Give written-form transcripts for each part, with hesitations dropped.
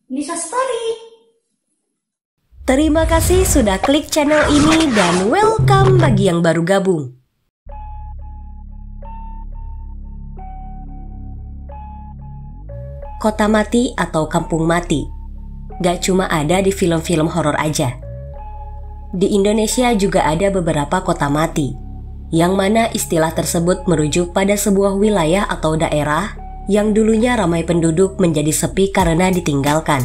Bisa Story. Terima kasih sudah klik channel ini dan welcome bagi yang baru gabung. Kota mati atau kampung mati gak cuma ada di film-film horor aja. Di Indonesia juga ada beberapa kota mati, yang mana istilah tersebut merujuk pada sebuah wilayah atau daerah yang dulunya ramai penduduk menjadi sepi karena ditinggalkan.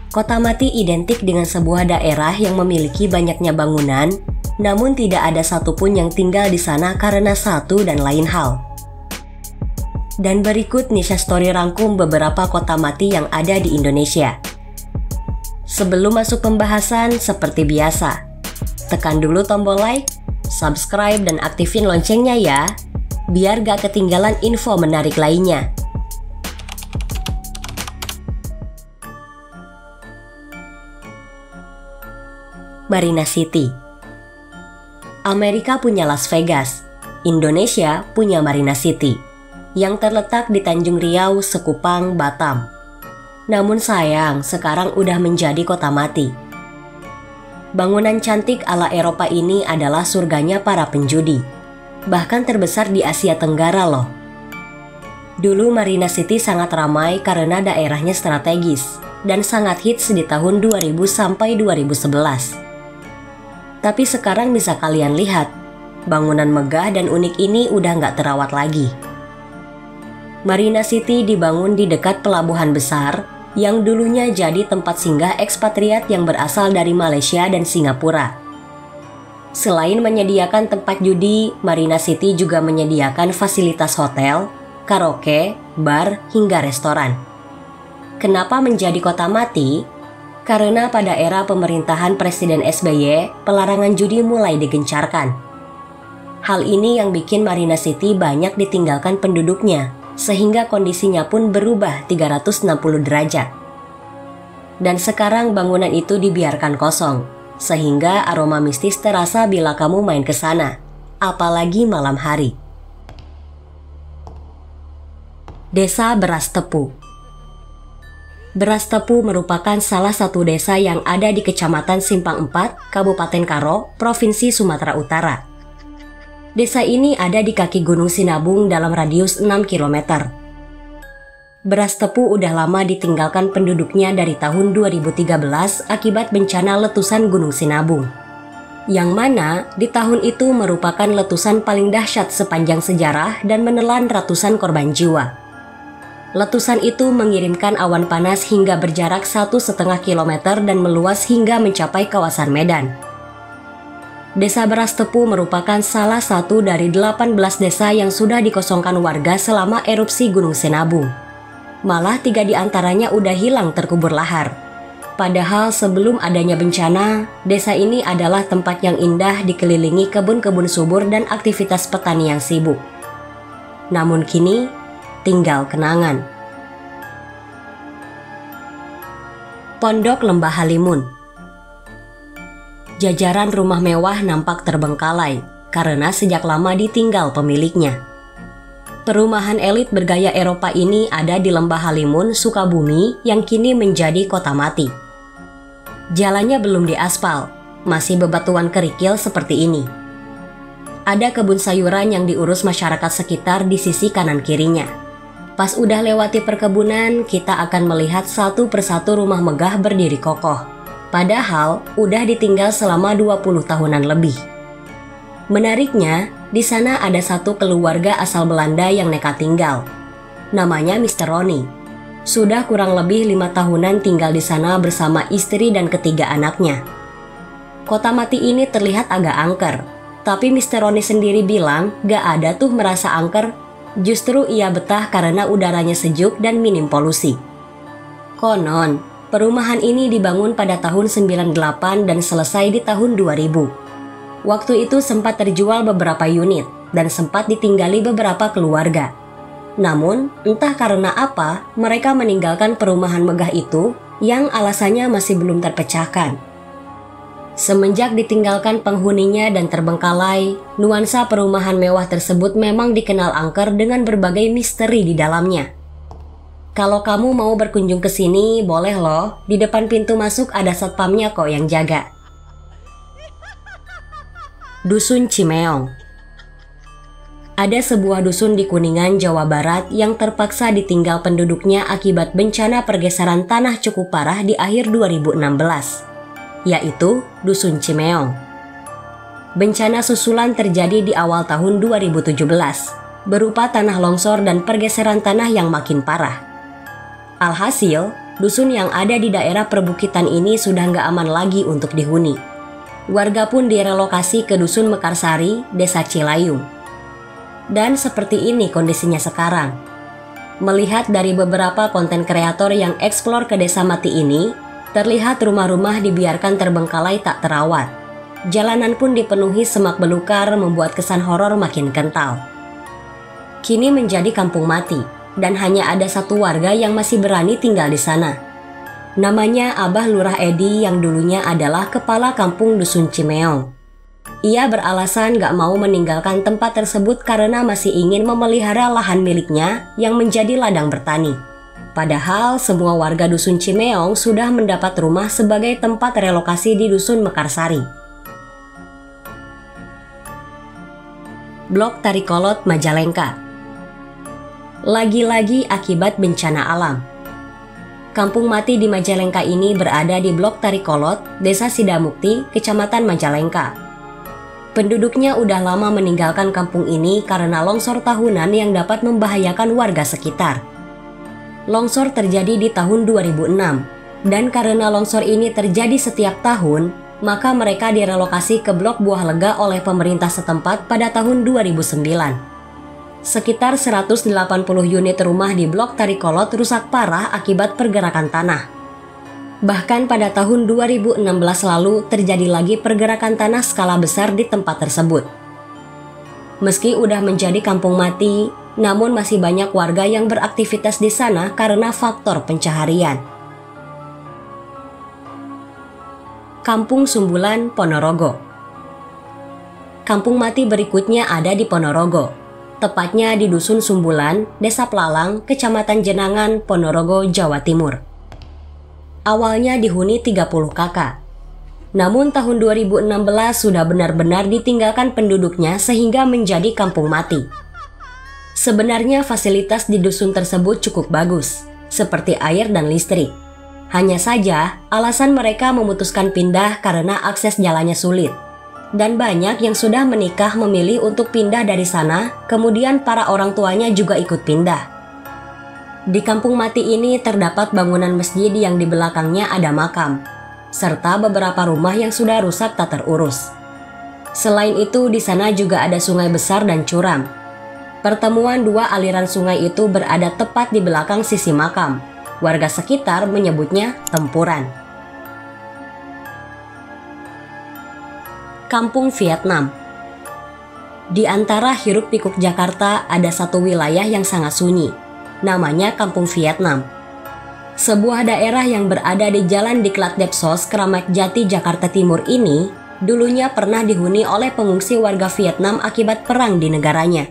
Kota mati identik dengan sebuah daerah yang memiliki banyaknya bangunan, namun tidak ada satupun yang tinggal di sana karena satu dan lain hal. Dan berikut Nisha Story rangkum beberapa kota mati yang ada di Indonesia. Sebelum masuk pembahasan, seperti biasa, tekan dulu tombol like, subscribe, dan aktifin loncengnya ya, biar gak ketinggalan info menarik lainnya. Marina City. Amerika punya Las Vegas, Indonesia punya Marina City, yang terletak di Tanjung Riau, Sekupang, Batam. Namun sayang, sekarang udah menjadi kota mati. Bangunan cantik ala Eropa ini adalah surganya para penjudi, bahkan terbesar di Asia Tenggara loh. Dulu Marina City sangat ramai karena daerahnya strategis dan sangat hits di tahun 2000 sampai 2011. Tapi sekarang bisa kalian lihat, bangunan megah dan unik ini udah nggak terawat lagi. Marina City dibangun di dekat pelabuhan besar yang dulunya jadi tempat singgah ekspatriat yang berasal dari Malaysia dan Singapura. Selain menyediakan tempat judi, Marina City juga menyediakan fasilitas hotel, karaoke, bar, hingga restoran. Kenapa menjadi kota mati? Karena pada era pemerintahan Presiden SBY, pelarangan judi mulai digencarkan. Hal ini yang bikin Marina City banyak ditinggalkan penduduknya, sehingga kondisinya pun berubah 360 derajat. Dan sekarang bangunan itu dibiarkan kosong, sehingga aroma mistis terasa bila kamu main ke sana, apalagi malam hari. Desa Beras Tepu. Beras Tepu merupakan salah satu desa yang ada di Kecamatan Simpang 4, Kabupaten Karo, Provinsi Sumatera Utara. Desa ini ada di kaki Gunung Sinabung dalam radius 6 km. Beras Tepu udah lama ditinggalkan penduduknya dari tahun 2013 akibat bencana letusan Gunung Sinabung. Yang mana di tahun itu merupakan letusan paling dahsyat sepanjang sejarah dan menelan ratusan korban jiwa. Letusan itu mengirimkan awan panas hingga berjarak 1,5 km dan meluas hingga mencapai kawasan Medan. Desa Beras Tepu merupakan salah satu dari 18 desa yang sudah dikosongkan warga selama erupsi Gunung Sinabung. Malah 3 diantaranya udah hilang terkubur lahar. Padahal sebelum adanya bencana, desa ini adalah tempat yang indah dikelilingi kebun-kebun subur dan aktivitas petani yang sibuk. Namun kini, tinggal kenangan. Pondok Lembah Halimun. Jajaran rumah mewah nampak terbengkalai karena sejak lama ditinggal pemiliknya. Perumahan elit bergaya Eropa ini ada di Lembah Halimun, Sukabumi yang kini menjadi kota mati. Jalannya belum diaspal, masih bebatuan kerikil seperti ini. Ada kebun sayuran yang diurus masyarakat sekitar di sisi kanan kirinya. Pas udah lewati perkebunan, kita akan melihat satu persatu rumah megah berdiri kokoh. Padahal udah ditinggal selama 20 tahunan lebih. Menariknya, di sana ada satu keluarga asal Belanda yang nekat tinggal. Namanya Mr. Roni. Sudah kurang lebih 5 tahunan tinggal di sana bersama istri dan ketiga anaknya. Kota mati ini terlihat agak angker, tapi Mr. Roni sendiri bilang gak ada tuh merasa angker, justru ia betah karena udaranya sejuk dan minim polusi. Konon, perumahan ini dibangun pada tahun 98 dan selesai di tahun 2000. Waktu itu sempat terjual beberapa unit dan sempat ditinggali beberapa keluarga. Namun, entah karena apa, mereka meninggalkan perumahan megah itu yang alasannya masih belum terpecahkan. Semenjak ditinggalkan penghuninya dan terbengkalai, nuansa perumahan mewah tersebut memang dikenal angker dengan berbagai misteri di dalamnya. Kalau kamu mau berkunjung ke sini, boleh loh. Di depan pintu masuk ada satpamnya kok yang jaga. Dusun Cimeong. Ada sebuah dusun di Kuningan, Jawa Barat yang terpaksa ditinggal penduduknya akibat bencana pergeseran tanah cukup parah di akhir 2016, yaitu Dusun Cimeong. Bencana susulan terjadi di awal tahun 2017, berupa tanah longsor dan pergeseran tanah yang makin parah. Alhasil, dusun yang ada di daerah perbukitan ini sudah nggak aman lagi untuk dihuni. Warga pun direlokasi ke Dusun Mekarsari, Desa Cilayung. Dan seperti ini kondisinya sekarang. Melihat dari beberapa konten kreator yang eksplor ke desa mati ini, terlihat rumah-rumah dibiarkan terbengkalai tak terawat. Jalanan pun dipenuhi semak belukar membuat kesan horor makin kental. Kini menjadi kampung mati. Dan hanya ada satu warga yang masih berani tinggal di sana. Namanya Abah Lurah Edi yang dulunya adalah kepala kampung Dusun Cimeong. Ia beralasan gak mau meninggalkan tempat tersebut karena masih ingin memelihara lahan miliknya yang menjadi ladang bertani. Padahal semua warga Dusun Cimeong sudah mendapat rumah sebagai tempat relokasi di Dusun Mekarsari. Blok Tarikolot, Majalengka. Lagi-lagi akibat bencana alam. Kampung mati di Majalengka ini berada di Blok Tarikolot, Desa Sidamukti, Kecamatan Majalengka. Penduduknya udah lama meninggalkan kampung ini karena longsor tahunan yang dapat membahayakan warga sekitar. Longsor terjadi di tahun 2006, dan karena longsor ini terjadi setiap tahun, maka mereka direlokasi ke Blok Buah Lega oleh pemerintah setempat pada tahun 2009. Sekitar 180 unit rumah di Blok Tarikolot rusak parah akibat pergerakan tanah. Bahkan pada tahun 2016 lalu terjadi lagi pergerakan tanah skala besar di tempat tersebut. Meski udah menjadi kampung mati, namun masih banyak warga yang beraktivitas di sana karena faktor pencaharian. Kampung Sumbulan, Ponorogo. Kampung mati berikutnya ada di Ponorogo. Tepatnya di Dusun Sumbulan, Desa Pelalang, Kecamatan Jenangan, Ponorogo, Jawa Timur. Awalnya dihuni 30 kakak. Namun tahun 2016 sudah benar-benar ditinggalkan penduduknya sehingga menjadi kampung mati. Sebenarnya fasilitas di dusun tersebut cukup bagus, seperti air dan listrik. Hanya saja, alasan mereka memutuskan pindah karena akses jalannya sulit. Dan banyak yang sudah menikah memilih untuk pindah dari sana, kemudian para orang tuanya juga ikut pindah. Di kampung mati ini terdapat bangunan masjid yang di belakangnya ada makam, serta beberapa rumah yang sudah rusak tak terurus. Selain itu, di sana juga ada sungai besar dan curam. Pertemuan dua aliran sungai itu berada tepat di belakang sisi makam. Warga sekitar menyebutnya tempuran. Kampung Vietnam. Di antara hiruk-pikuk Jakarta ada satu wilayah yang sangat sunyi, namanya Kampung Vietnam. Sebuah daerah yang berada di Jalan Diklat Depsos, Kramat Jati, Jakarta Timur ini dulunya pernah dihuni oleh pengungsi warga Vietnam akibat perang di negaranya.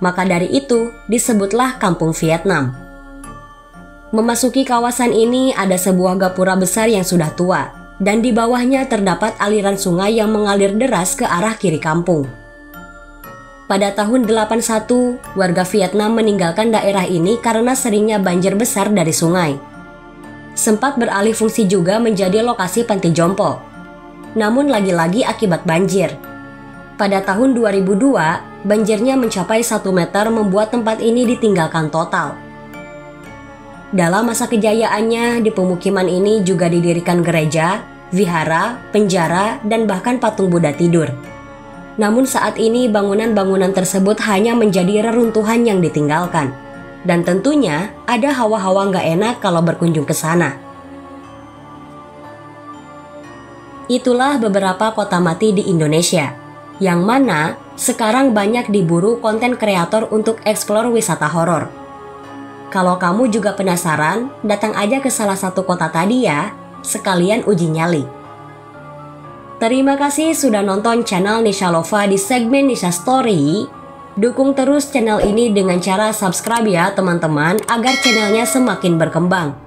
Maka dari itu disebutlah Kampung Vietnam. Memasuki kawasan ini ada sebuah gapura besar yang sudah tua, dan di bawahnya terdapat aliran sungai yang mengalir deras ke arah kiri kampung. Pada tahun 81, warga Vietnam meninggalkan daerah ini karena seringnya banjir besar dari sungai. Sempat beralih fungsi juga menjadi lokasi panti jompo. Namun lagi-lagi akibat banjir. Pada tahun 2002, banjirnya mencapai 1 meter membuat tempat ini ditinggalkan total. Dalam masa kejayaannya, di pemukiman ini juga didirikan gereja, vihara, penjara, dan bahkan patung Buddha tidur. Namun saat ini bangunan-bangunan tersebut hanya menjadi reruntuhan yang ditinggalkan. Dan tentunya ada hawa-hawa nggak enak kalau berkunjung ke sana. Itulah beberapa kota mati di Indonesia, yang mana sekarang banyak diburu konten kreator untuk eksplor wisata horor. Kalau kamu juga penasaran, datang aja ke salah satu kota tadi ya, sekalian uji nyali. Terima kasih sudah nonton channel Nisha Lova di segmen Nisha Story. Dukung terus channel ini dengan cara subscribe ya teman-teman agar channelnya semakin berkembang.